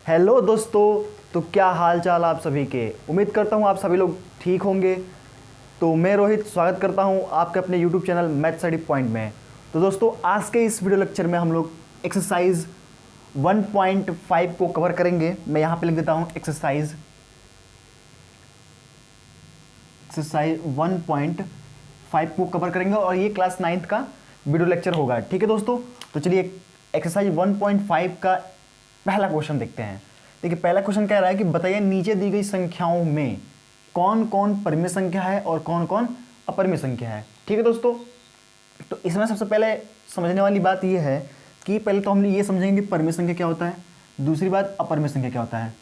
Hello दोस्तों, तो क्या हाल चाल आप सभी के। उम्मीद करता हूँ आप सभी लोग ठीक होंगे। तो मैं रोहित स्वागत करता हूँ आपके अपने YouTube channel math study point में। तो दोस्तों, आज के इस वीडियो लेक्चर में हम लोग एक्सरसाइज 1.5 को कवर करेंगे। मैं यहाँ पे लिख देता हूँ एक्सरसाइज 1.5 को कवर करेंगे और ये क्लास 9th का वीडियो लेक्चर होगा। ठीक है दोस्तों, तो चलिए एक्सरसाइज 1.5 का पहला क्वेश्चन देखते हैं। देखिए, पहला क्वेश्चन कह रहा है कि बताइए नीचे दी गई संख्याओं में कौन कौन परिमेय संख्या है और कौन कौन अपरिमेय संख्या है। ठीक है दोस्तों, तो इसमें सबसे पहले समझने वाली बात यह है कि पहले तो हम ये समझेंगे कि परिमेय संख्या क्या होता है, दूसरी बात अपरिमेय संख्या क्या होता है।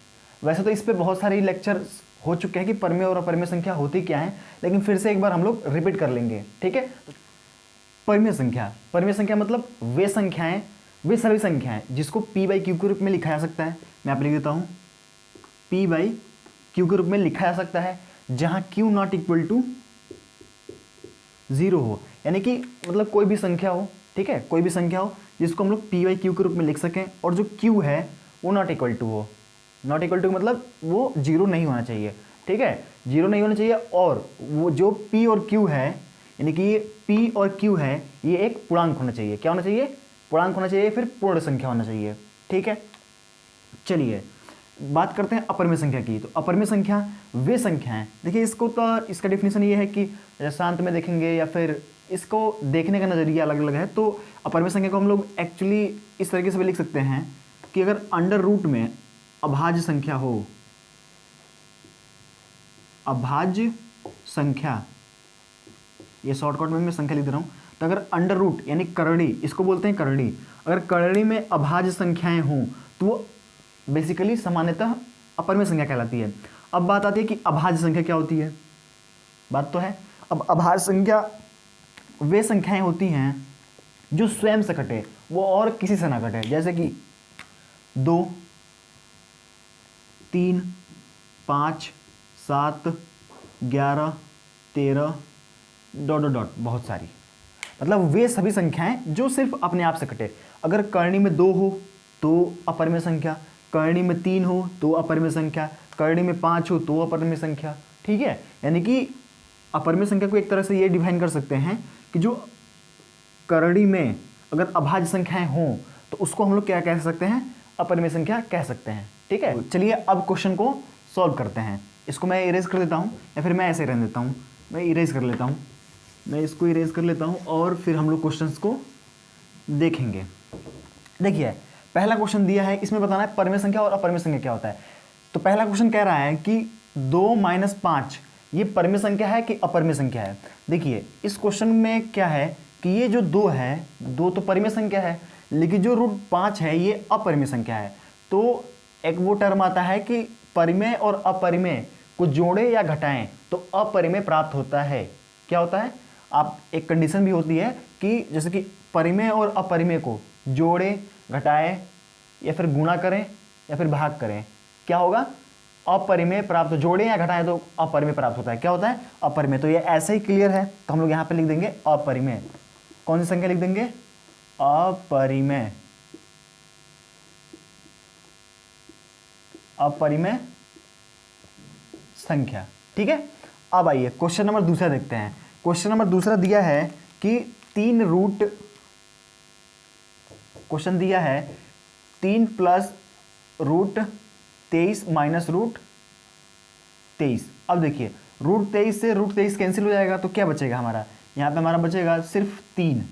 वैसे तो इस पर बहुत सारे लेक्चर हो चुके हैं कि परिमेय और अपरिमेय संख्या होती क्या है, लेकिन फिर से एक बार हम लोग रिपीट कर लेंगे। ठीक है, परिमेय संख्या मतलब वे संख्याएं, वे सभी संख्याएं जिसको p बाई क्यू के रूप में लिखा जा सकता है। मैं आप लिख देता हूं p बाई क्यू के रूप में लिखा जा सकता है, जहां q नॉट इक्वल टू 0 हो, यानी कि मतलब कोई भी संख्या हो। ठीक है, कोई भी संख्या हो जिसको हम लोग p बाई क्यू के रूप में लिख सकें और जो q है वो नॉट इक्वल टू हो। नॉट इक्वल टू मतलब वो 0 नहीं होना चाहिए। ठीक है, 0 नहीं होना चाहिए, और वो जो p और q है, यानी कि ये p और q है, ये एक पूर्णांक होना चाहिए। क्या होना चाहिए? पूर्णांक होना चाहिए, फिर पूर्ण संख्या होना चाहिए। ठीक है, चलिए बात करते हैं अपरिमेय संख्या की। तो अपरिमेय संख्या वे संख्याएं, देखिए इसको तो इसका डेफिनेशन ये है कि शांत में देखेंगे या फिर इसको देखने का नज़रिया अलग अलग है। तो अपरिमेय संख्या को हम लोग एक्चुअली इस तरीके से भी लिख सकते हैं कि अगर अंडर रूट में अभाज्य संख्या हो, अभाज्य संख्या, ये शॉर्टकट में मैं संख्या लिख दे रहा हूँ, तो अगर अंडर रूट यानी करड़ी, इसको बोलते हैं करड़ी, अगर करड़ी में अभाज्य संख्याएं हों तो वो बेसिकली सामान्यतः अपरिमेय संख्या कहलाती है। अब बात आती है कि अभाज्य संख्या क्या होती है। बात तो है, अब अभाज्य संख्या वे संख्याएं होती हैं जो स्वयं से कटे, वो और किसी से ना कटे, जैसे कि 2, 3, 5, 7, 11, 13 ... बहुत सारी, मतलब वे सभी संख्याएं जो सिर्फ अपने आप से कटे। अगर करणी में 2 हो तो अपरिमेय संख्या, करणी में 3 हो तो अपरिमेय संख्या, करणी में 5 हो तो अपरिमेय संख्या। ठीक है, यानी कि अपरिमेय संख्या को एक तरह से ये डिफाइन कर सकते हैं कि जो करणी में अगर अभाज्य संख्याएं हों तो उसको हम लोग क्या कह सकते हैं? अपरिमेय संख्या कह सकते हैं। ठीक है, चलिए अब क्वेश्चन को सॉल्व करते हैं। इसको मैं इरेज कर देता हूँ या फिर मैं ऐसे रहने देता हूँ, मैं इरेज कर लेता हूँ, मैं इसको इरेज कर लेता हूँ और फिर हम लोग क्वेश्चंस को देखेंगे। देखिए, पहला क्वेश्चन दिया है, इसमें बताना है परिमेय संख्या और अपरिमेय संख्या क्या होता है। तो पहला क्वेश्चन कह रहा है कि 2 - 5 ये परिमेय संख्या है कि अपरिमेय संख्या है। देखिए, इस क्वेश्चन में क्या है कि ये जो 2 है, 2 तो परिमेय संख्या है, लेकिन जो √5 है ये अपरिमेय संख्या है। तो एक वो टर्म आता है कि परिमेय और अपरिमेय को जोड़े या घटाएं तो अपरिमेय प्राप्त होता है। क्या होता है? आप एक कंडीशन भी होती है कि जैसे कि परिमेय और अपरिमेय को जोड़े, घटाएं या फिर गुणा करें या फिर भाग करें, क्या होगा? अपरिमेय प्राप्त। जोड़े या घटाएं तो अपरिमेय प्राप्त होता है। क्या होता है? अपरिमेय। तो ये ऐसे ही क्लियर है, तो हम लोग यहाँ पे लिख देंगे अपरिमेय। कौन सी संख्या लिख देंगे? अपरिमेय। अपरिमेय संख्या। ठीक है, अब आइए क्वेश्चन नंबर दूसरा देखते हैं। क्वेश्चन नंबर दूसरा दिया है कि 3 दिया है 3 + √23 - √23। अब देखिए, √23 से √23 कैंसिल हो जाएगा तो क्या बचेगा हमारा? यहाँ पे हमारा बचेगा सिर्फ 3,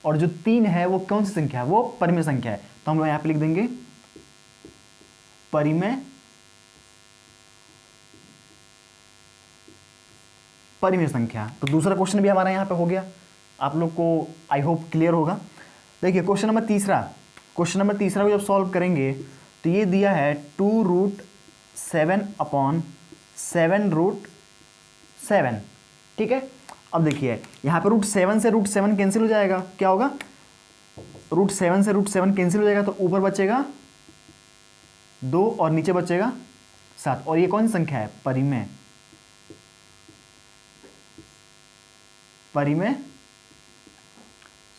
और जो 3 है वो कौन सी संख्या है? वो परिमेय संख्या है। तो हम लोग यहाँ पे लिख देंगे परिमेय संख्या। तो दूसरा क्वेश्चन भी हमारा यहाँ पे हो गया। आप लोग को आई होप क्लियर होगा। देखिए, क्वेश्चन नंबर तीसरा को जब सॉल्व करेंगे तो ये दिया है 2√7/7 ठीक है, अब देखिए यहाँ पे √7 से √7 कैंसिल हो जाएगा। क्या होगा? √7 से √7 कैंसिल हो जाएगा, तो ऊपर बचेगा 2 और नीचे बचेगा 7। और ये कौन सी संख्या है? परिमेय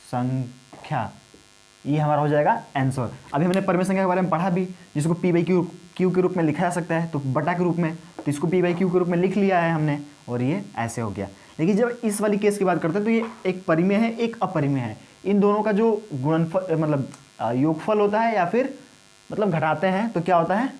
संख्या। ये हमारा हो जाएगा आंसर। अभी हमने परिमेय संख्या के बारे में पढ़ा भी, जिसको पी बाई क्यू के रूप में लिखा जा सकता है, तो बटा के रूप में, तो इसको पी बाई क्यू के रूप में लिख लिया है हमने, और ये ऐसे हो गया। लेकिन जब इस वाली केस की बात करते हैं तो ये एक परिमेय है, एक अपरिमेय है। इन दोनों का जो गुणनफल मतलब योगफल होता है या फिर मतलब घटाते हैं तो क्या होता है,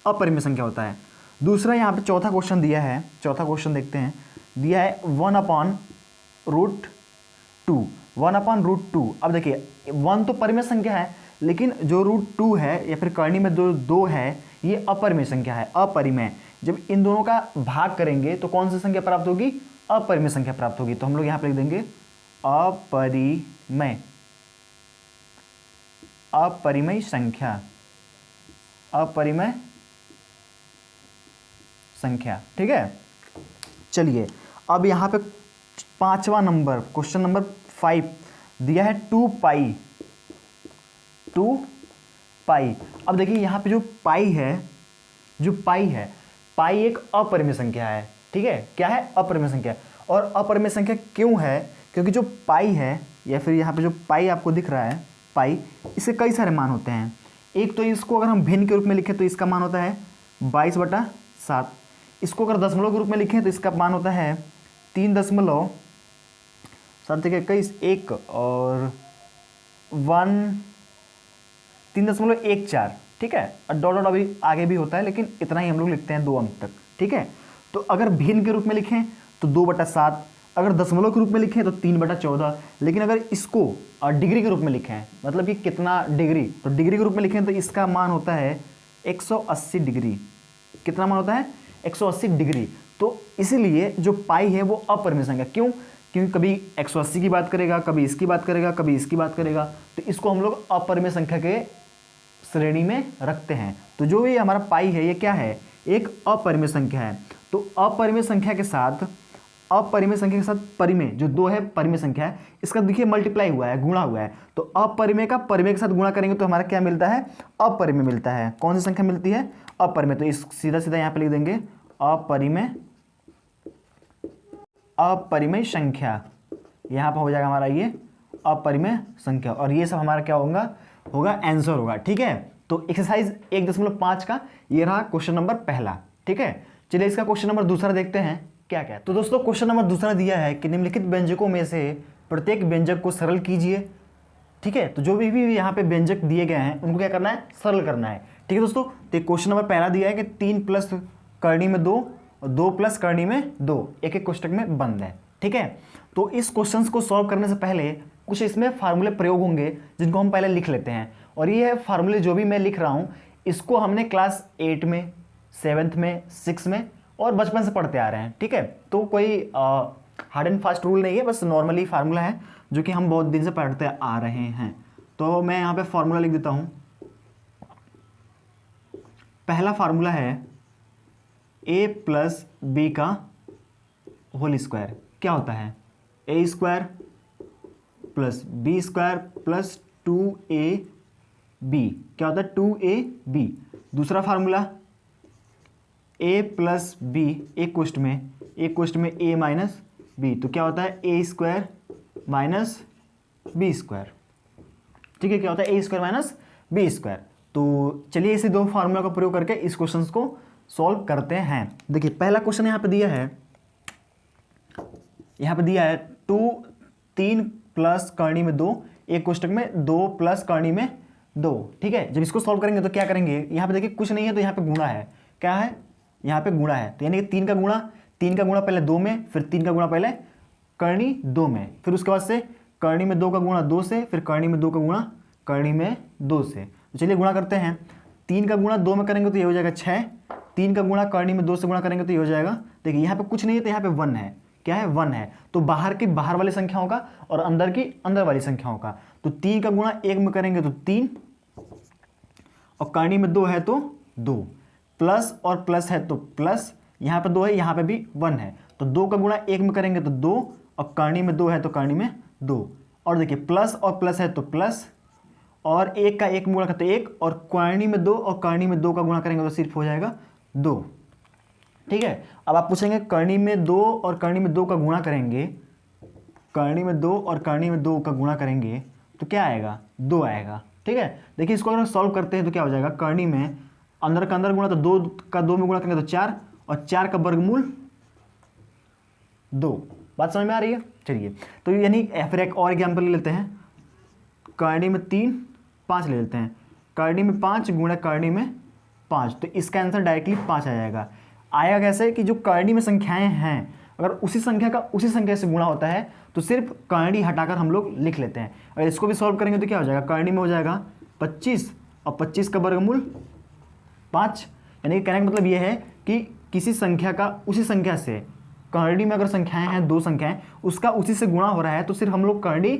अपरिमेय संख्या होता है। दूसरा यहाँ पे चौथा क्वेश्चन दिया है, चौथा क्वेश्चन देखते हैं, दिया है 1/√2, 1/√2। अब देखिए 1 तो परिमेय संख्या है, लेकिन जो √2 है या फिर करनी में जो 2 है ये अपरिमेय संख्या है, अपरिमेय। जब इन दोनों का भाग करेंगे तो कौन सी संख्या प्राप्त होगी, अपरिमेय संख्या प्राप्त होगी। तो हम लोग यहाँ पे लिख देंगे अपरिमेय, अपरिमेय संख्या, अपरिमेय संख्या, ठीक है। चलिए अब यहाँ पे पांचवा नंबर, क्वेश्चन नंबर 5 दिया है 2 पाई, 2 पाई। अब देखिए यहाँ पे जो पाई है, जो पाई है, पाई एक अपरिमेय संख्या है, ठीक है। क्या है, अपरिमेय संख्या। और अपरिमेय संख्या क्यों है, क्योंकि जो पाई है या फिर यहाँ पे जो पाई आपको दिख रहा है पाई, इसके कई सारे मान होते हैं। एक तो इसको अगर हम भिन्न के रूप में लिखें तो इसका मान होता है 22/7। इसको अगर दशमलव के रूप में लिखें तो इसका मान होता है 3.7 1 और 3.14, ठीक है। और डॉट डॉट अभी आगे भी होता है, लेकिन इतना ही हम लोग लिखते हैं 2 अंक तक, ठीक है। तो अगर भिन्न के रूप में लिखें तो 2/7, अगर दशमलव के रूप में लिखें तो 3/14, लेकिन अगर इसको डिग्री के रूप में लिखें, मतलब कि कितना डिग्री, तो डिग्री के रूप में लिखें तो इसका मान होता है 180 डिग्री। कितना मान होता है, 180 डिग्री। तो इसीलिए जो पाई है वो अपरिमेय संख्या, क्यों, क्योंकि कभी 180 की बात करेगा, कभी इसकी बात करेगा, कभी इसकी बात करेगा, तो इसको हम लोग अपरिमेय संख्या के श्रेणी में रखते हैं। तो जो ये हमारा पाई है ये क्या है, एक अपरिमेय संख्या है। तो अपरिमेय संख्या के साथ, अपरिमेय संख्या के साथ परिमेय जो 2 है परिमेय संख्या है, इसका देखिए मल्टीप्लाई हुआ है, गुणा हुआ है। तो अपरिमेय का परिमेय के साथ गुणा करेंगे तो हमारा क्या मिलता है, अपरिमेय मिलता है। कौन सी संख्या मिलती है, अपरिमेय। तो इस सीधा सीधा यहाँ पे लिख देंगे अपरिमेय, अपरिमेय संख्या। यहाँ पर हो जाएगा हमारा ये अपरिमेय संख्या, और ये सब हमारा क्या होगा आंसर होगा, ठीक है। तो एक्सरसाइज 1.5 का ये रहा क्वेश्चन नंबर पहला, ठीक है। चलिए इसका क्वेश्चन नंबर दूसरा देखते हैं क्या क्या। तो दोस्तों क्वेश्चन नंबर दूसरा दिया है कि निम्नलिखित व्यंजकों में से प्रत्येक व्यंजक को सरल कीजिए, ठीक है। तो जो भी यहाँ पे व्यंजक दिए गए हैं उनको क्या करना है, सरल करना है, ठीक है दोस्तों। तो क्वेश्चन नंबर पहला दिया है कि 3 प्लस करनी में 2 और 2 प्लस करनी में 2, एक एक कोष्टक में बंद है, ठीक है। तो इस क्वेश्चन को सॉल्व करने से पहले कुछ इसमें फार्मूले प्रयोग होंगे जिनको हम पहले लिख लेते हैं। और ये फार्मूले जो भी मैं लिख रहा हूँ इसको हमने क्लास 8 में, 7th में, 6 में और बचपन से पढ़ते आ रहे हैं, ठीक है। तो कोई हार्ड एंड फास्ट रूल नहीं है, बस नॉर्मली फार्मूला है जो कि हम बहुत दिन से पढ़ते आ रहे हैं। तो मैं यहाँ पे फार्मूला लिख देता हूँ। पहला फार्मूला है a प्लस बी का होल स्क्वायर। क्या होता है, a square plus B square plus 2ab, क्या होता है 2ab। दूसरा फार्मूला a प्लस बी, एक कोष्ट में a माइनस बी, तो क्या होता है a square minus B square, ठीक है। क्या होता है a square minus B square. तो चलिए इसे दो फार्मूला का प्रयोग करके इस क्वेश्चन को सॉल्व करते हैं। देखिए पहला क्वेश्चन यहाँ पे दिया है 3 प्लस करनी में 2, एक कोष्टक में 2 प्लस करनी में 2, ठीक है। जब इसको सॉल्व करेंगे तो क्या करेंगे, यहाँ पे देखिए कुछ नहीं है तो यहाँ पे गुणा है, क्या है यहाँ पे गुणा है, तो यानी कि 3 का गुणा पहले 2 में, फिर 3 का गुणा पहले करनी 2 में, फिर उसके बाद से करनी में 2 का गुणा 2 से, फिर करनी में 2 का गुणा करनी में 2 से। तो चलिए गुणा करते हैं। 3 का गुणा 2 में करेंगे तो ये हो जाएगा 6, 3 का गुणा करनी में 2 से गुणा करेंगे तो ये हो जाएगा, देखिए यहाँ पे कुछ नहीं है तो यहाँ पे 1 है, क्या है 1 है। तो बाहर की बाहर वाली संख्याओं का और अंदर की अंदर वाली संख्याओं का, तो 3 का गुणा 1 में करेंगे तो 3, और करनी में 2 है तो 2, प्लस और प्लस है तो प्लस, यहाँ पे 2 है यहाँ पे भी 1 है, तो 2 का गुणा 1 में करेंगे तो 2, और करनी में 2 है तो करनी में 2, और देखिए प्लस और प्लस है तो प्लस, और 1 का 1 गुणा करते 1, और करनी में 2 और करनी में 2 का गुणा करेंगे तो सिर्फ हो जाएगा 2, ठीक है। अब आप पूछेंगे करनी में 2 और करनी में 2 का गुणा करेंगे, करनी में 2 और करनी में 2 का गुणा करेंगे तो क्या आएगा, 2 आएगा। ठीक है, देखिए इसको अगर सॉल्व करते हैं तो क्या हो जाएगा, करनी में अंदर का अंदर गुणा तो 2 का 2 में गुणा करेंगे तो 4, और 4 का वर्गमूल 2। बात समझ में आ रही है। चलिए तो यानी फिर एक और एग्जाम्पल ले लेते हैं, करनी में 3 5 ले लेते हैं, करनी में 5 गुणा करनी में 5, तो इसका आंसर डायरेक्टली 5 आ जाएगा। आएगा कैसे कि जो करनी में संख्याएं हैं अगर उसी संख्या का उसी संख्या से गुणा होता है तो सिर्फ करनी हटाकर हम लोग लिख लेते हैं। अगर इसको भी सॉल्व करेंगे तो क्या हो जाएगा, करनी में हो जाएगा 25 और 25 का वर्गमूल 5। यानी कहने का मतलब ये है कि किसी संख्या का उसी संख्या से, करनी में अगर संख्याएं हैं 2 संख्याएं, उसका उसी से गुणा हो रहा है तो सिर्फ हम लोग करनी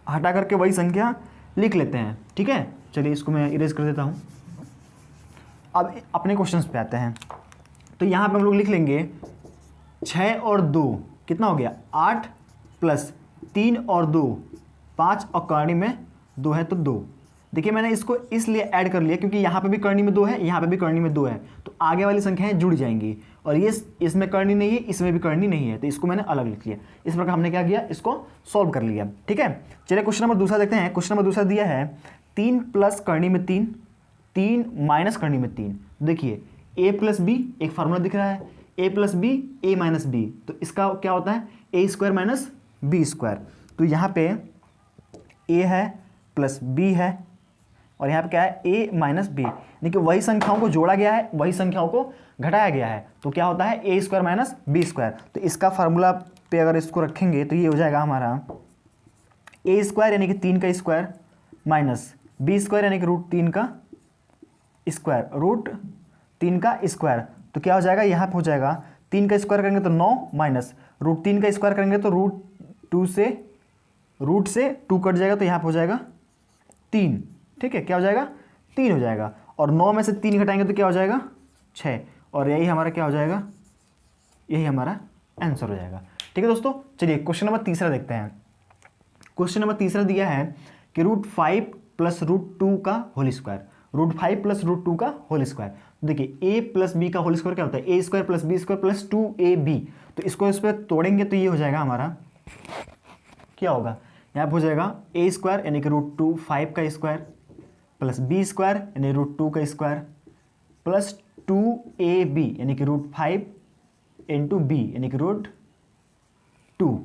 हटा करके वही संख्या लिख लेते हैं। ठीक है, चलिए इसको मैं इरेज कर देता हूँ। अब अपने क्वेश्चंस पे आते हैं। तो यहाँ पे हम लोग लिख लेंगे 6 और 2 कितना हो गया, 8 प्लस 3 और 2 5, और करनी में 2 है तो 2। देखिए मैंने इसको इसलिए ऐड कर लिया क्योंकि यहाँ पे भी करनी में 2 है, यहाँ पे भी करनी में 2 है, तो आगे वाली संख्याएं जुड़ जाएंगी। और ये इसमें करनी नहीं है, इसमें भी करनी नहीं है, तो इसको मैंने अलग लिख लिया। इस प्रकार हमने क्या किया, इसको सॉल्व कर लिया। ठीक है, चलिए क्वेश्चन नंबर दूसरा देखते हैं। क्वेश्चन नंबर दूसरा दिया है 3 प्लस करनी में 3, 3 माइनस करनी में 3। देखिए a प्लस बी, एक फार्मूला दिख रहा है, a plus B A minus B, तो इसका क्या होता है ए स्क्वायर माइनस बी स्क्वायर। तो यहाँ पे a है प्लस b है और यहाँ पे क्या है a माइनस बी, यानी कि वही संख्याओं को जोड़ा गया है, वही संख्याओं को घटाया गया है, तो क्या होता है ए स्क्वायर माइनस बी स्क्वायर। तो इसका फार्मूला पे अगर इसको रखेंगे तो ये हो जाएगा हमारा ए स्क्वायर यानी कि 3 का स्क्वायर माइनस बी स्क्वायर यानी कि √3 का स्क्वायर, √3 का स्क्वायर। तो क्या हो जाएगा, यहाँ पे हो जाएगा 3 का स्क्वायर करेंगे तो 9 माइनस √3 का स्क्वायर करेंगे तो रूट से 2 कट जाएगा, तो यहाँ पे हो जाएगा 3। ठीक है, क्या हो जाएगा 3 हो जाएगा, और 9 में से 3 घटाएंगे तो क्या हो जाएगा 6, और यही हमारा क्या हो जाएगा, यही हमारा आंसर हो जाएगा। ठीक है दोस्तों, चलिए क्वेश्चन नंबर तीसरा देखते हैं। क्वेश्चन नंबर तीसरा दिया है कि √5 प्लस √2 का होल स्क्वायर, √5 प्लस √2 का होल स्क्वायर। देखिए a प्लस बी का होल स्क्वायर क्या होता है, ए square plus B square plus 2ab। तो इसको इस पर तोड़ेंगे तो ये हो जाएगा हमारा, क्या होगा, यहाँ पर हो जाएगा ए स्क्वायर यानी कि √2 5 का स्क्वायर प्लस बी स्क्वायर यानी √2 का स्क्वायर प्लस 2ab यानी कि √5 इंटू बी यानी कि √2।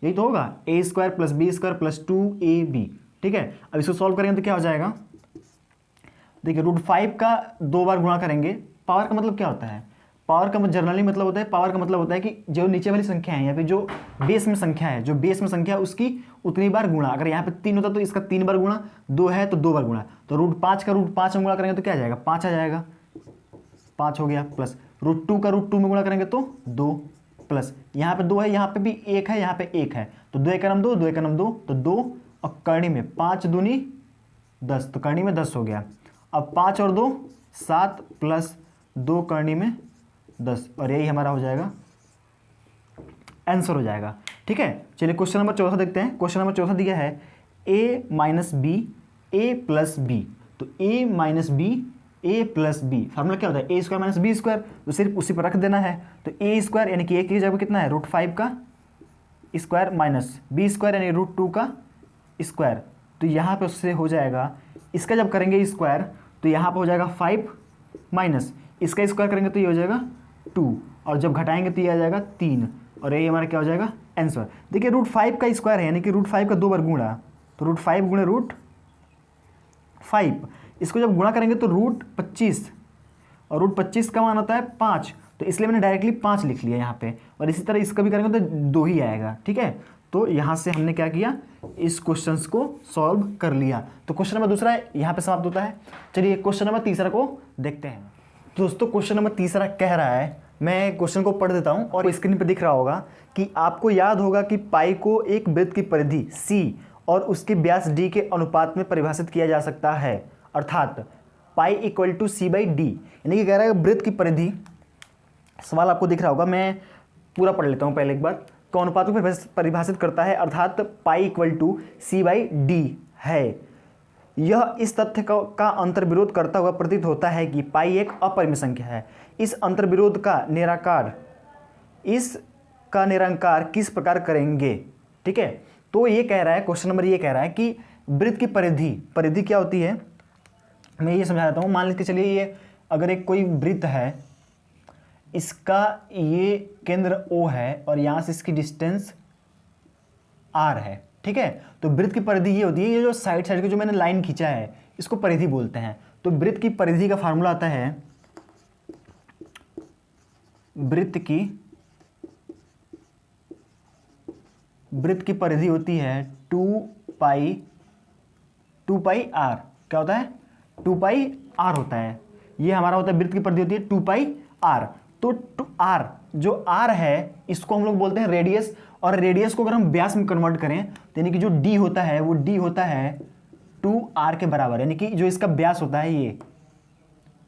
यही तो होगा, a square plus B square plus 2ab। ठीक है, अब इसको सॉल्व करेंगे तो क्या हो जाएगा, देखिए √5 का 2 बार गुणा करेंगे। पावर का मतलब क्या होता है, पावर का जनरली मतलब होता है, पावर का मतलब होता है कि जो नीचे वाली संख्या है या फिर जो बेस में संख्या है, जो बेस में संख्या है उसकी उतनी बार गुणा। अगर यहाँ पे 3 होता तो इसका 3 बार गुणा, 2 है तो 2 बार गुणा। तो √5 का √5 में गुणा करेंगे तो क्या आ जाएगा, 5 आ जाएगा, 5 हो गया, प्लस √2 का √2 में गुणा करेंगे तो 2, प्लस यहाँ पे 2 है, यहाँ पे भी 1 है, यहाँ पे 1 है, तो 2 एकम 2, 2 एकम 2, तो 2, और करनी में 5 दूनी 10, तो करनी में 10 हो गया। अब 5 और 2 7 प्लस 2 करनी में 10, और यही हमारा हो जाएगा आंसर हो जाएगा। ठीक है, चलिए क्वेश्चन नंबर चौथा देखते हैं। क्वेश्चन नंबर चौथा दिया है a minus B A plus B. तो a minus B A plus B, formula क्या होता है ए स्क्वायर माइनस बी स्क्वायर, तो सिर्फ उसी पर रख देना है। तो ए स्क्वायर यानी कि a की जगह कितना है √5 का स्क्वायर माइनस बी स्क्वायर यानी √2 का स्क्वायर। तो यहाँ पे उससे हो जाएगा, इसका जब करेंगे स्क्वायर तो यहाँ पे हो जाएगा 5 माइनस इसका स्क्वायर करेंगे तो ये हो जाएगा 2, और जब घटाएंगे तो ये आ जाएगा 3, और ये हमारा क्या हो जाएगा आंसर। देखिए √5 का स्क्वायर है यानी कि √5 का 2 बार गुणा, तो √5 गुणे √5, इसको जब गुणा करेंगे तो √25, और √25 का मान होता है 5, तो इसलिए मैंने डायरेक्टली 5 लिख लिया यहाँ पे। और इसी तरह इसका भी करेंगे तो 2 ही आएगा। ठीक है, तो यहाँ से हमने क्या किया, इस क्वेश्चंस को सॉल्व कर लिया। तो क्वेश्चन नंबर दूसरा यहाँ पे समाप्त होता है। चलिए क्वेश्चन नंबर तीसरा को देखते हैं। दोस्तों क्वेश्चन नंबर तीसरा कह रहा है, मैं क्वेश्चन को पढ़ देता हूँ और स्क्रीन पे दिख रहा होगा कि आपको याद होगा कि पाई को एक वृत्त की परिधि C और उसके व्यास D के अनुपात में परिभाषित किया जा सकता है, अर्थात पाई इक्वल टू C/D। यानी कि कह रहा है वृत्त की परिधि, सवाल आपको दिख रहा होगा, मैं पूरा पढ़ लेता हूँ पहले एक बार, को अनुपात को परिभाषित करता है, अर्थात पाई इक्वल टू C/D है। यह इस तथ्य का अंतर्विरोध करता हुआ प्रतीत होता है कि पाई एक अपरिमेय संख्या है। इस अंतर्विरोध का निराकार किस प्रकार करेंगे। ठीक है, तो ये कह रहा है, क्वेश्चन नंबर ये कह रहा है कि वृत्त की परिधि क्या होती है, मैं ये समझा देता हूँ। मान लीजिए चलिए ये अगर एक कोई वृत्त है, इसका ये केंद्र O है और यहाँ से इसकी डिस्टेंस R है, ठीक है। तो वृत्त की परिधि ये होती है, ये जो साइड की जो मैंने लाइन खींचा है इसको परिधि बोलते हैं। तो वृत्त की परिधि का फार्मूला आता है, वृत्त की परिधि होती है 2 पाई R। क्या होता है? 2 पाई R होता है। ये हमारा होता है वृत्त की परिधि होती है 2 पाई R। तो R जो R है इसको हम लोग बोलते हैं रेडियस, और रेडियस को अगर हम व्यास में कन्वर्ट करें तो यानी कि जो D होता है वो D होता है 2R के बराबर, यानी कि जो इसका व्यास होता है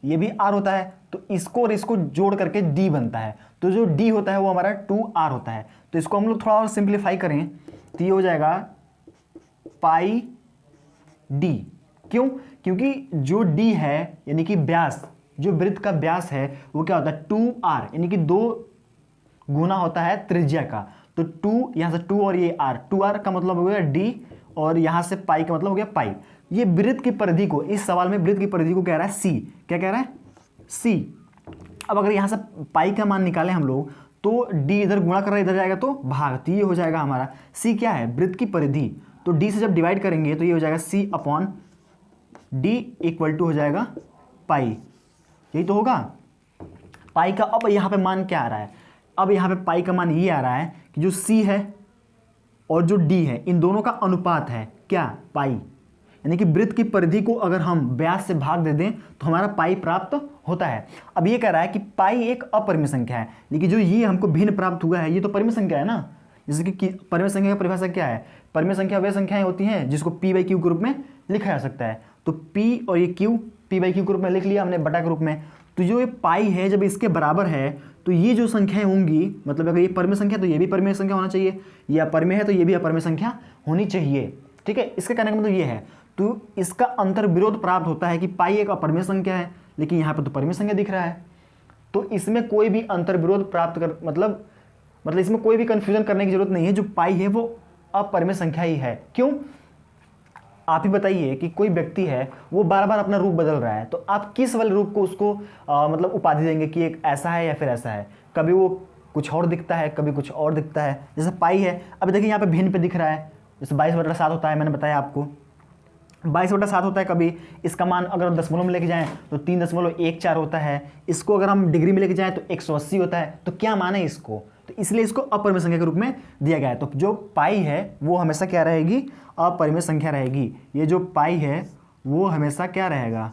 ये भी R होता है। तो इसको और इसको जोड़ करके D बनता है। तो जो D होता है वो हमारा 2R होता है। तो इसको हम लोग थोड़ा और सिंप्लीफाई करें तो ये हो जाएगा पाई D। क्यों? क्योंकि जो D है यानी कि व्यास, जो वृत्त का व्यास है वो क्या होता है 2R, यानी कि 2 गुना होता है त्रिज्या का। तो 2 यहाँ से 2 और ये R, 2R का मतलब हो गया D और यहाँ से पाई का मतलब हो गया पाई। ये वृत्त की परिधि को, इस सवाल में वृत्त की परिधि को कह रहा है C। क्या कह रहा है? C। अब अगर यहाँ से पाई का मान निकालें हम लोग तो D इधर गुणा कर रहा है, इधर जाएगा तो भाग, तो ये हो जाएगा हमारा C क्या है? वृत्त की परिधि। तो D से जब डिवाइड करेंगे तो ये हो जाएगा C upon D equal to हो जाएगा पाई। यही तो होगा पाई का। अब यहाँ पे मान क्या आ रहा है? अब यहाँ पे पाई का मान ये आ रहा है कि जो C है और जो D है इन दोनों का अनुपात है क्या? पाई। यानी कि वृत्त की परिधि को अगर हम व्यास से भाग दे दें तो हमारा पाई प्राप्त होता है। अब ये कह रहा है कि पाई एक अपरिमेय संख्या है, लेकिन जो ये हमको भिन्न प्राप्त हुआ है ये तो परिमेय संख्या है ना। जैसे कि परिमेय संख्या की परिभाषा क्या है? परिमेय संख्या वे संख्याएं होती हैं जिसको P/Q के रूप में लिखा जा सकता है। तो P और ये Q P/Q के रूप में लिख लिया हमने, बटा के रूप में। तो जो ये पाई है जब इसके बराबर है तो ये जो संख्याएं होंगी, मतलब अगर ये परिमेय संख्या तो ये भी परिमेय संख्या होना चाहिए, ये अपरिमेय है तो ये भी अपरिमेय संख्या होनी चाहिए, ठीक है। इसका कहने का मतलब ये है। तो इसका अंतर्विरोध प्राप्त होता है कि पाई एक अपरिमेय संख्या है, लेकिन यहाँ पर तो परिमेय संख्या दिख रहा है। तो इसमें कोई भी अंतर्विरोध प्राप्त कर मतलब इसमें कोई भी कंफ्यूजन करने की जरूरत नहीं है। जो पाई है वो अपरिमेय संख्या ही है। क्यों? आप ही बताइए कि कोई व्यक्ति है वो बार बार अपना रूप बदल रहा है, तो आप किस वाले रूप को उसको मतलब उपाधि देंगे कि एक ऐसा है या फिर ऐसा है? कभी वो कुछ और दिखता है, कभी कुछ और दिखता है। जैसे पाई है, अब देखिए यहाँ पे भिन्न पे दिख रहा है, जैसे 22/7 होता है, मैंने बताया आपको 22/7 होता है। कभी इसका मान अगर दशमलव में लेके जाएं तो 3.14 होता है। इसको अगर हम डिग्री में लेके जाएं तो 180 होता है। तो क्या मान है इसको? तो इसलिए इसको अपरिमेय संख्या के रूप में दिया गया है। तो जो पाई है वो हमेशा क्या रहेगी? अपरिमेय संख्या रहेगी। ये जो पाई है वो हमेशा क्या रहेगा?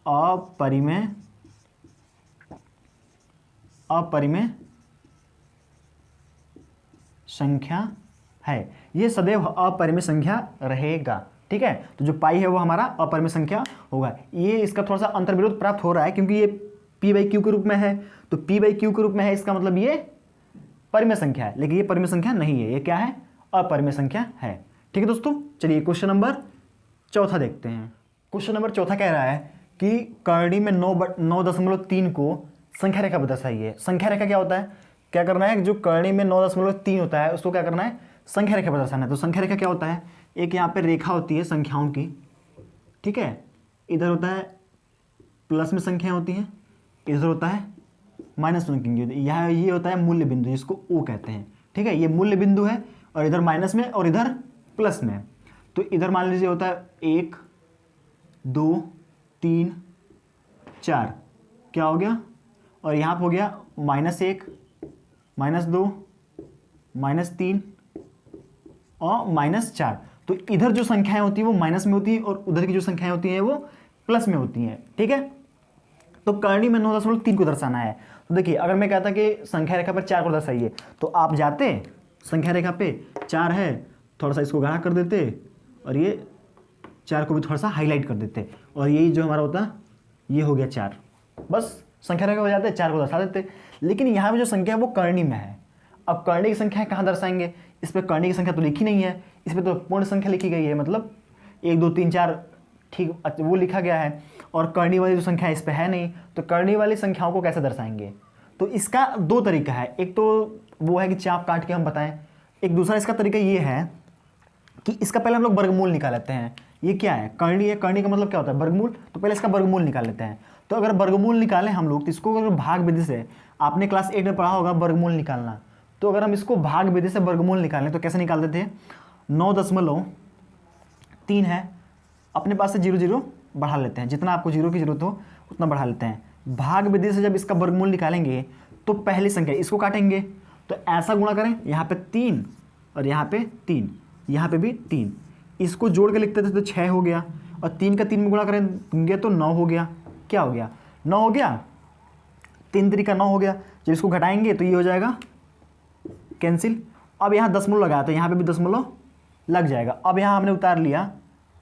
अपरिमेय संख्या है। ये सदैव अपरिमेय संख्या रहेगा, ठीक है। तो जो पाई है वो हमारा अपरिमेय संख्या होगा। ये इसका थोड़ा सा अंतर्विरोध प्राप्त हो रहा है क्योंकि ये P/Q के रूप में है। तो P/Q के रूप में है, इसका मतलब ये परिमेय संख्या है, लेकिन ये परिमेय संख्या नहीं है। ये क्या है? अपरिमेय संख्या है, ठीक है दोस्तों। चलिए क्वेश्चन नंबर 4 देखते हैं। क्वेश्चन नंबर 4 कह रहा है कि कर्णी में 9.3 को संख्या रेखा पर दर्शाइए। संख्या रेखा क्या होता है? क्या करना है? जो कर्णी में 9.3 होता है उसको क्या करना है? संख्या रेखा पर दर्शाना है। तो संख्या रेखा क्या होता है? एक यहाँ पे रेखा होती है संख्याओं की, ठीक है। इधर होता है प्लस में संख्याएं होती हैं, इधर होता है माइनस में संख्या। यहाँ ये होता है मूल्य बिंदु, जिसको O कहते हैं, ठीक है। ये मूल्य बिंदु है और इधर माइनस में और इधर प्लस में। तो इधर मान लीजिए होता है 1 2 3 4, क्या हो गया? और यहाँ पर हो गया -1 -2 -3 और -4। तो इधर जो संख्याएं होती है वो माइनस में होती है और उधर की जो संख्याएं होती हैं वो प्लस में होती हैं, ठीक है। तो कर्णी में 9.3 को दर्शाना है। तो देखिए अगर मैं कहता कि संख्या रेखा पर 4 को दर्शाइए तो आप जाते संख्या रेखा पे 4 है, थोड़ा सा इसको गाढ़ा कर देते और ये 4 को भी थोड़ा सा हाईलाइट कर देते और यही जो हमारा होता ये हो गया 4। बस संख्या रेखा हो जाते, 4 को दर्शा देते। लेकिन यहाँ पे जो संख्या है वो कर्णी में है। अब कर्णी की संख्या कहाँ दर्शाएंगे? इस पर कर्णी की संख्या तो लिखी नहीं है, इस पर तो पूर्ण संख्या लिखी गई है, मतलब 1 2 3 4 ठीक वो लिखा गया है। और कर्णी वाली जो संख्या इस पर है नहीं, तो कर्णी वाली संख्याओं को कैसे दर्शाएंगे? तो इसका 2 तरीका है। एक तो वो है कि चाप काट के हम बताएं, एक दूसरा इसका तरीका ये है कि इसका पहले हम लोग वर्गमूल निकाल लेते हैं। ये क्या है, करनी है, करनी का मतलब क्या होता है, वर्गमूल। तो पहले इसका वर्गमूल निकाल लेते हैं। तो अगर वर्गमूल निकालें हम लोग, तो इसको अगर भाग विधि से, आपने क्लास 8 में पढ़ा होगा वर्गमूल निकालना। तो अगर हम इसको भाग विधि से वर्गमूल निकालें तो कैसे निकालते थे, 9.3 है, अपने पास से 0 0 बढ़ा लेते हैं, जितना आपको जीरो की जरूरत हो उतना बढ़ा लेते हैं। भाग विधि से जब इसका वर्गमूल निकालेंगे तो पहली संख्या इसको काटेंगे, तो ऐसा गुणा करें, यहाँ पे 3 और यहाँ पे 3, यहाँ पे भी 3, इसको जोड़ के लिखते थे तो 6 हो गया, और 3 का 3 में गुणा करेंगे तो 9 हो गया। क्या हो गया, 9 हो गया, 3 3 का 9 हो गया। जब इसको घटाएंगे तो ये हो जाएगा कैंसिल। अब यहाँ दशमलव लगाया तो यहाँ पे भी दशमलव लग जाएगा। अब यहाँ हमने उतार लिया,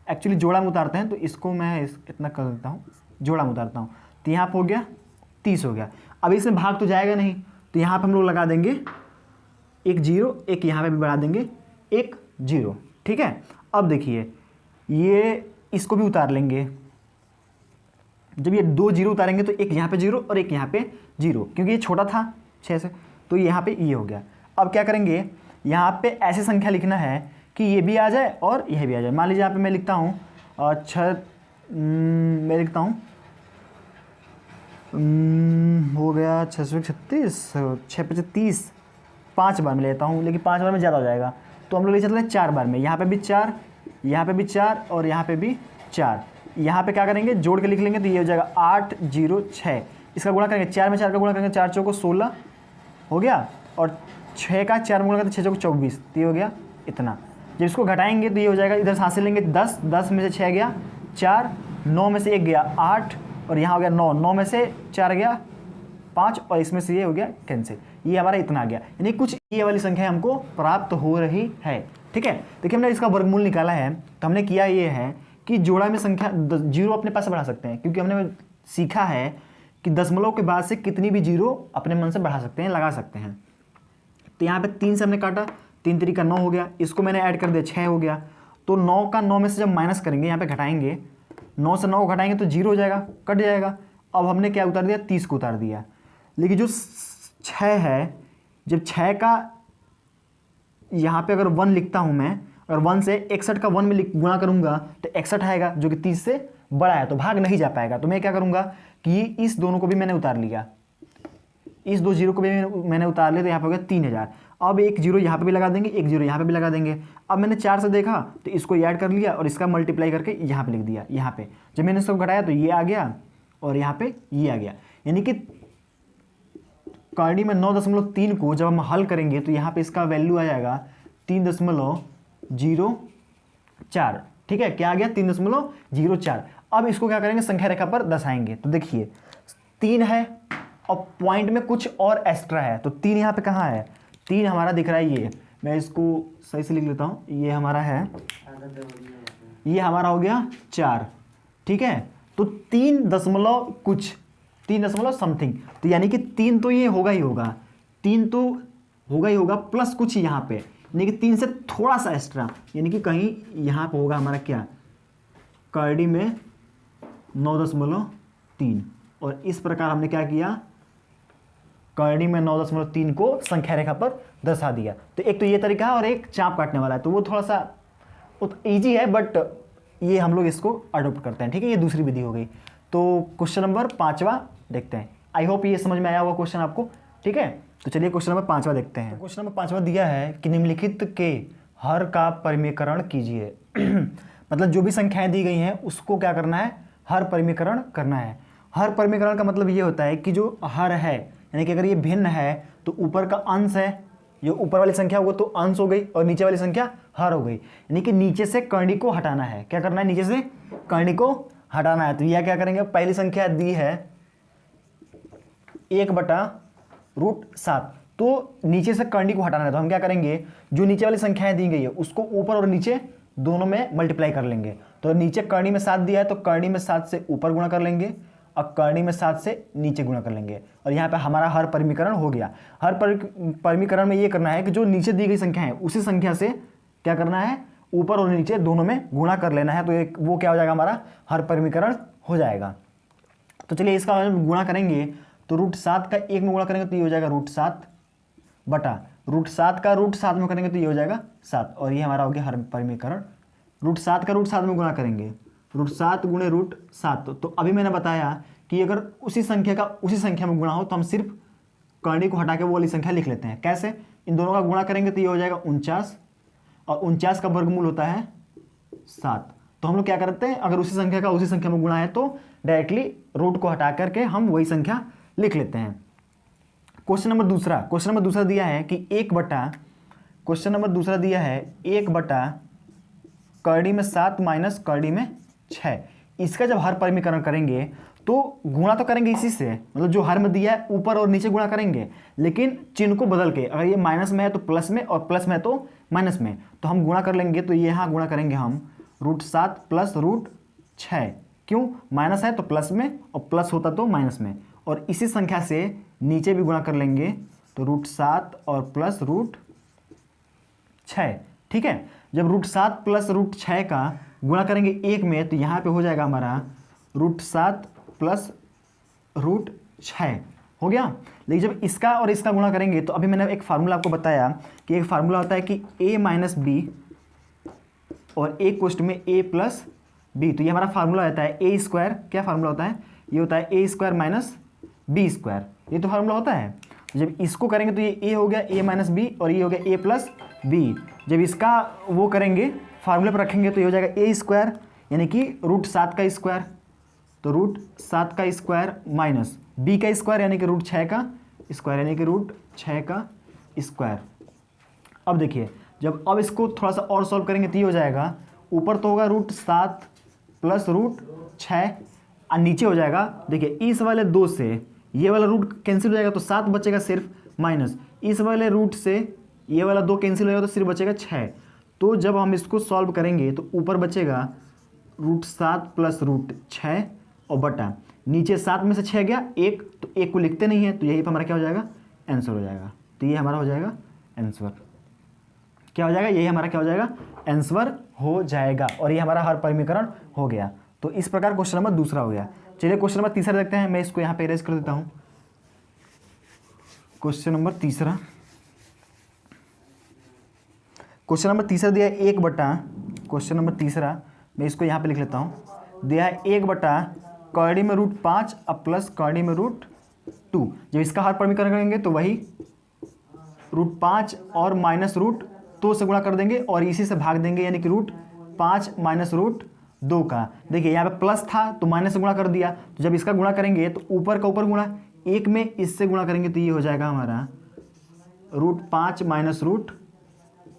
एक्चुअली जोड़ा में उतारते हैं, तो इसको मैं इतना कर देता हूँ, जोड़ा में उतारता हूँ, तो यहाँ पे हो गया 30 हो गया। अब इसमें भाग तो जाएगा नहीं, तो यहाँ पे हम लोग लगा देंगे एक 0, एक यहाँ पे भी बढ़ा देंगे एक 0, ठीक है। अब देखिए ये इसको भी उतार लेंगे, जब ये 2 0 उतारेंगे तो एक यहाँ पे 0 और एक यहाँ पे 0, क्योंकि ये छोटा था 6 से, तो यहाँ पे ये हो गया। अब क्या करेंगे, यहाँ पे ऐसी संख्या लिखना है कि ये भी आ जाए और यह भी आ जाए। मान लीजिए यहाँ पे मैं लिखता हूँ मैं लिखता हूँ हो गया 636, 6 5 30, 5 बार में लेता हूँ, लेकिन 5 बार में ज़्यादा हो जाएगा, तो हम लोग ले चलते हैं 4 बार में। यहाँ पे भी 4, यहाँ पे भी 4 और यहाँ पे भी 4। यहाँ पे क्या करेंगे, जोड़ के लिख लेंगे, तो ये हो जाएगा 8 0 6। इसका गुणा करेंगे, 4 में 4 का गुणा करेंगे, 4 चौको 16 हो गया, और 6 का 4 में गुणा करेंगे तो 6 चौको 24, तो ये हो गया इतना। जब इसको घटाएंगे तो ये हो जाएगा, इधर से हासिल लेंगे 10, 10 में से 6 गया 4, 9 में से 1 गया 8, और यहाँ हो गया 9, 9 में से 4 गया 5, और इसमें से ये हो गया कैंसिल। ये हमारा इतना आ गया, यानी कुछ ये वाली संख्या हमको प्राप्त हो रही है, ठीक है। देखिए हमने इसका वर्गमूल निकाला है, तो हमने किया ये है कि जोड़ा में संख्या 0 अपने पास से बढ़ा सकते हैं, क्योंकि हमने सीखा है कि दशमलव के बाद से कितनी भी 0 अपने मन से बढ़ा सकते हैं, लगा सकते हैं। तो यहाँ पे 3 से हमने काटा, 3 3 का 9 हो गया, इसको मैंने ऐड कर दिया 6 हो गया। तो 9 का 9 में से जब माइनस करेंगे, यहाँ पे घटाएंगे, 9 से 9 को घटाएंगे तो 0 हो जाएगा, कट जाएगा। अब हमने क्या उतार दिया, 30 को उतार दिया। लेकिन जो 6 है, जब 6 का यहाँ पे अगर 1 लिखता हूँ मैं, अगर 1 से 61 का 1 में गुणा करूँगा तो 61 आएगा, जो कि 30 से बड़ा है, तो भाग नहीं जा पाएगा। तो मैं क्या करूँगा कि इस दोनों को भी मैंने उतार लिया, इस 2 0 को भी मैंने उतार लिया, तो यहाँ पे हो गया 3000। अब एक 0 यहाँ पे भी लगा देंगे, एक 0 यहाँ पे भी लगा देंगे। अब मैंने 4 से देखा तो इसको ऐड कर लिया और इसका मल्टीप्लाई करके यहाँ पे लिख दिया। यहाँ पे जब मैंने इसको घटाया तो ये आ गया और यहाँ पे ये आ गया, यानी कि करनी में 9.3 को जब हम हल करेंगे तो यहाँ पे इसका वैल्यू आ जाएगा 3.04, ठीक है। क्या आ गया, 3.04। अब इसको क्या करेंगे, संख्या रेखा पर दर्शाएंगे। तो देखिए 3 है और पॉइंट में कुछ और एक्स्ट्रा है, तो 3 यहाँ पे कहाँ है, 3 हमारा दिख रहा है, ये मैं इसको सही से लिख लेता हूँ, ये हमारा है, ये हमारा हो गया 4, ठीक है। तो 3 दशमलव कुछ, 3 दशमलव समथिंग, तो यानी कि 3 तो ये होगा ही होगा, 3 तो होगा ही होगा प्लस कुछ यहाँ पे, यानी कि 3 से थोड़ा सा एक्स्ट्रा, यानी कि कहीं यहाँ पे होगा हमारा क्या, करनी में 9.3। और इस प्रकार हमने क्या किया, करनी में 9.3 को संख्या रेखा पर दर्शा दिया। तो एक तो ये तरीका है और एक चाप काटने वाला है, तो वो थोड़ा सा ईजी है, बट ये हम लोग इसको अडोप्ट करते हैं, ठीक है। ये दूसरी विधि हो गई। तो क्वेश्चन नंबर 5वां देखते हैं। आई होप ये समझ में आया होगा क्वेश्चन आपको, ठीक है। तो चलिए क्वेश्चन नंबर 5वां देखते हैं। क्वेश्चन नंबर 5वां दिया है कि निम्नलिखित के हर का परिमीकरण कीजिए। मतलब जो भी संख्याएं दी गई हैं उसको क्या करना है, हर परिमीकरण करना है। हर परिमीकरण का मतलब ये होता है कि जो हर है, यानी कि अगर ये भिन्न है तो ऊपर का अंश है, ये ऊपर वाली संख्या होगा तो अंश हो गई और नीचे वाली संख्या हर हो गई, यानी कि नीचे से करनी को हटाना है। क्या करना है, नीचे से करनी को हटाना है। तो यह क्या करेंगे, पहली संख्या दी है 1/√7, तो नीचे से करनी को हटाना है। तो हम क्या करेंगे, जो नीचे वाली संख्याएं दी गई है उसको ऊपर और नीचे दोनों में मल्टीप्लाई कर लेंगे। तो ननीचे करनी में 7 दिया है तो करनी में 7 से ऊपर गुणा कर लेंगे और करनी में 7 से नीचे गुणा कर लेंगे, और यहाँ पे हमारा हर परिमीकरण हो गया। हर परिमीकरण में ये करना है कि जो नीचे दी गई संख्या है उसी संख्या से क्या करना है, ऊपर और नीचे दोनों में गुणा कर लेना है। तो एक वो क्या हो जाएगा, हमारा हर परिमीकरण हो जाएगा। तो चलिए इसका गुणा करेंगे, तो √7 का 1 में गुणा करेंगे तो ये हो जाएगा √7 बटा रूट 7 का रूट 7 में करेंगे तो ये हो जाएगा 7, और ये हमारा हो गया हर परिमीकरण। रूट 7 का रूट 7 में गुणा करेंगे, रूट 7 गुणे रूट 7। तो अभी मैंने बताया कि अगर उसी संख्या का उसी संख्या में गुणा हो तो हम सिर्फ कर्णी को हटा के वो वाली संख्या लिख लेते हैं। कैसे? इन दोनों का गुणा करेंगे तो ये हो जाएगा 49, और 49 का वर्गमूल होता है 7। तो हम लोग क्या करते हैं, अगर उसी संख्या का उसी संख्या में गुणा है तो डायरेक्टली रूट को हटा करके हम वही संख्या लिख लेते हैं। क्वेश्चन नंबर दूसरा दिया है कि 1 बटा कर्णी में 7 माइनस कर्णी में 6। इसका जब हर परिमीकरण करेंगे तो गुणा तो करेंगे इसी से, मतलब जो हर में दिया है ऊपर और नीचे गुणा करेंगे, लेकिन चिन्ह को बदल के, अगर ये माइनस में है तो प्लस में, और प्लस में है तो माइनस में, तो हम गुणा कर लेंगे। तो ये यहाँ गुणा करेंगे हम रूट 7 प्लस रूट 6। क्यों? माइनस है तो प्लस में, और प्लस होता तो माइनस में। और इसी संख्या से नीचे भी गुणा कर लेंगे, तो रूट 7 और प्लस रूट 6। ठीक है, जब रूट 7 प्लस रूट 6 का गुणा करेंगे 1 में, तो यहाँ पे हो जाएगा हमारा रूट 7 प्लस रूट 6 हो गया। लेकिन जब इसका और इसका गुणा करेंगे तो अभी मैंने एक फार्मूला आपको बताया कि एक फार्मूला होता है कि a माइनस बी और a कोष्ट में a प्लस बी। तो ये हमारा फार्मूला रहता है a स्क्वायर। क्या फार्मूला होता है? ये होता है a square minus B square. ये तो फार्मूला होता है। जब इसको करेंगे तो ये a हो गया a माइनस बी, और ये हो गया a प्लस बी। जब इसका वो करेंगे फार्मूले पर रखेंगे तो ये हो जाएगा a स्क्वायर, यानी कि रूट 7 का स्क्वायर। तो रूट 7 का स्क्वायर माइनस बी का स्क्वायर, यानी कि रूट 6 का स्क्वायर, यानी कि रूट 6 का स्क्वायर। अब देखिए, जब अब इसको थोड़ा सा और सॉल्व करेंगे तो ये हो जाएगा, ऊपर तो होगा रूट 7 प्लस रूट 6, और नीचे हो जाएगा, देखिए इस वाले 2 से ये वाला रूट कैंसिल हो जाएगा तो 7 बचेगा सिर्फ, माइनस इस वाले रूट से ये वाला 2 कैंसिल हो जाएगा तो सिर्फ बचेगा 6। तो जब हम इसको सॉल्व करेंगे तो ऊपर बचेगा रूट 7 प्लस रूट 6, और बटा नीचे 7 में से 6 गया 1, तो 1 को लिखते नहीं है, तो यही पर हमारा क्या हो जाएगा? आंसर हो जाएगा। तो ये हमारा हो जाएगा आंसर। क्या हो जाएगा? यही हमारा क्या हो जाएगा? आंसर हो जाएगा। और ये हमारा हर परिमीकरण हो गया। तो इस प्रकार क्वेश्चन नंबर दूसरा हो गया। चलिए क्वेश्चन नंबर तीसरा देखते हैं। मैं इसको यहाँ पे इरेज कर देता हूँ। क्वेश्चन नंबर तीसरा दिया है 1 बटा, क्वेश्चन नंबर तीसरा मैं इसको यहाँ पे लिख लेता हूँ, दिया है 1 बटा कर्णी में रूट 5 अब प्लस कर्णी में रूट 2। जब इसका हर परिमीकरण करेंगे तो वही रूट 5 और माइनस रूट 2 से गुणा कर देंगे और इसी से भाग देंगे, यानी कि रूट 5 माइनस रूट 2 का। देखिए यहाँ पे प्लस था तो माइनस से गुणा कर दिया, तो जब इसका गुणा करेंगे तो ऊपर का ऊपर गुणा, 1 में इससे गुणा करेंगे तो ये हो जाएगा हमारा रूट 5 माइनस रूट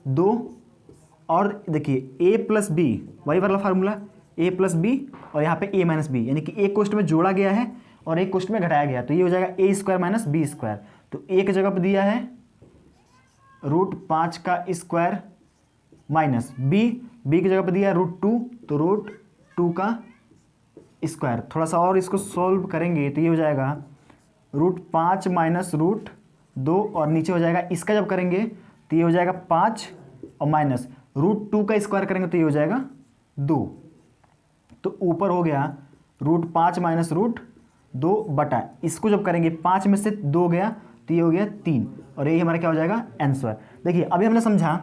2। और देखिए a प्लस बी, वही वाला फार्मूला a प्लस बी, और यहाँ पे a माइनस बी, यानी कि एक कोष्ट में जोड़ा गया है और एक कोष्ट में घटाया गया, तो ये हो जाएगा a square minus B square. तो एक जगह पर दिया है रूट 5 का स्क्वायर माइनस बी की जगह पर दिया है रूट 2, तो रूट 2 का स्क्वायर। थोड़ा सा और इसको सॉल्व करेंगे तो ये हो जाएगा रूट 5 माइनस रूट 2, और नीचे हो जाएगा इसका जब करेंगे तो ये हो जाएगा 5 और माइनस रूट 2 का स्क्वायर करेंगे तो ये हो जाएगा 2। तो ऊपर हो गया रूट 5 माइनस रूट 2 बटा, इसको जब करेंगे 5 में से 2 गया तो ये हो गया 3, और यही हमारा क्या हो जाएगा? आंसर। देखिए अभी हमने समझा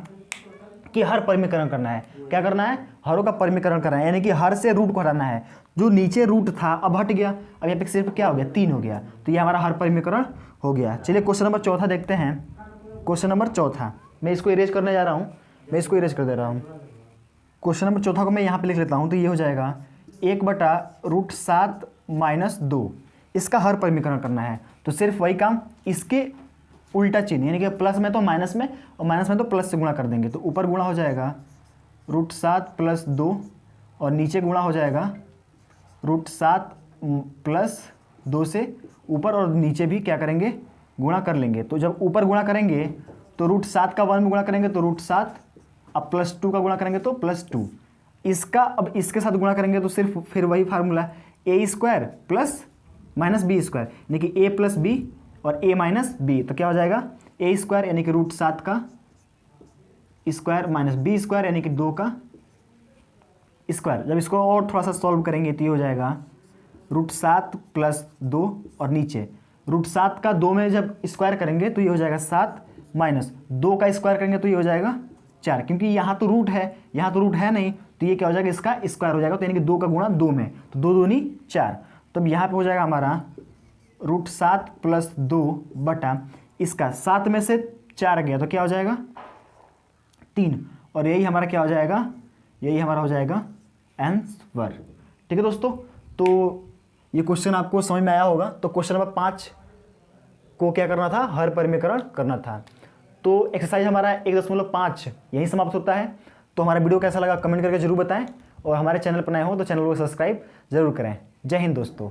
कि हर परिमीकरण करना है। क्या करना है? हरों का परिमीकरण करना है, यानी कि हर से रूट को हटाना है। जो नीचे रूट था अब हट गया, अब यहाँ पे सिर्फ क्या हो गया? 3 हो गया। तो ये हमारा हर परिमीकरण हो गया। चलिए क्वेश्चन नंबर चौथा देखते हैं। क्वेश्चन नंबर चौथा मैं इसको इरेज करने जा रहा हूँ, मैं इसको इरेज कर दे रहा हूँ। क्वेश्चन नंबर चौथा को मैं यहाँ पे लिख लेता हूँ, तो ये हो जाएगा 1 बटा रूट 7 माइनस 2। इसका हर परिमीकरण करना है, तो सिर्फ वही काम, इसके उल्टा चिन्ह, यानी कि प्लस में तो माइनस में और माइनस में तो प्लस से गुणा कर देंगे। तो ऊपर गुणा हो जाएगा रूट 7 प्लस 2, और नीचे गुणा हो जाएगा रूट 7 प्लस 2 से ऊपर और नीचे भी क्या करेंगे? गुणा कर लेंगे। तो जब ऊपर गुणा करेंगे तो रूट 7 का 1 में गुणा करेंगे तो रूट 7, अब प्लस 2 का गुणा करेंगे तो प्लस 2। इसका अब इसके साथ गुणा करेंगे तो सिर्फ फिर वही formula a square plus minus B square, यानी कि a प्लस बी और a माइनस बी। तो क्या हो जाएगा? a स्क्वायर यानी कि रूट 7 का स्क्वायर माइनस बी स्क्वायर यानी कि 2 का स्क्वायर। जब इसको और थोड़ा सा सॉल्व करेंगे तो ये हो जाएगा रूट 7 प्लस 2, और नीचे रूट 7 का 2 में जब स्क्वायर करेंगे तो ये हो जाएगा 7 माइनस 2 का स्क्वायर करेंगे तो ये हो जाएगा 4, क्योंकि यहाँ तो रूट है, यहाँ तो रूट है नहीं, तो ये क्या हो जाएगा, इसका स्क्वायर हो जाएगा, तो यानी कि 2 का गुणा 2 में, तो 2 दूनी 4। तो अब यहाँ पे हो जाएगा हमारा √7 + 2 बटा इसका 7 में से 4 गया तो क्या हो जाएगा 3, और यही हमारा क्या हो जाएगा, यही हमारा हो जाएगा आंसर। ठीक है दोस्तों, तो ये क्वेश्चन आपको समझ में आया होगा। तो क्वेश्चन नंबर 5 को क्या करना था, हर परिमेयकरण करना था। तो एक्सरसाइज हमारा 1.5 यहीं समाप्त होता है। तो हमारा वीडियो कैसा लगा कमेंट करके जरूर बताएं, और हमारे चैनल पर नए हो तो चैनल को सब्सक्राइब जरूर करें। जय हिंद दोस्तों।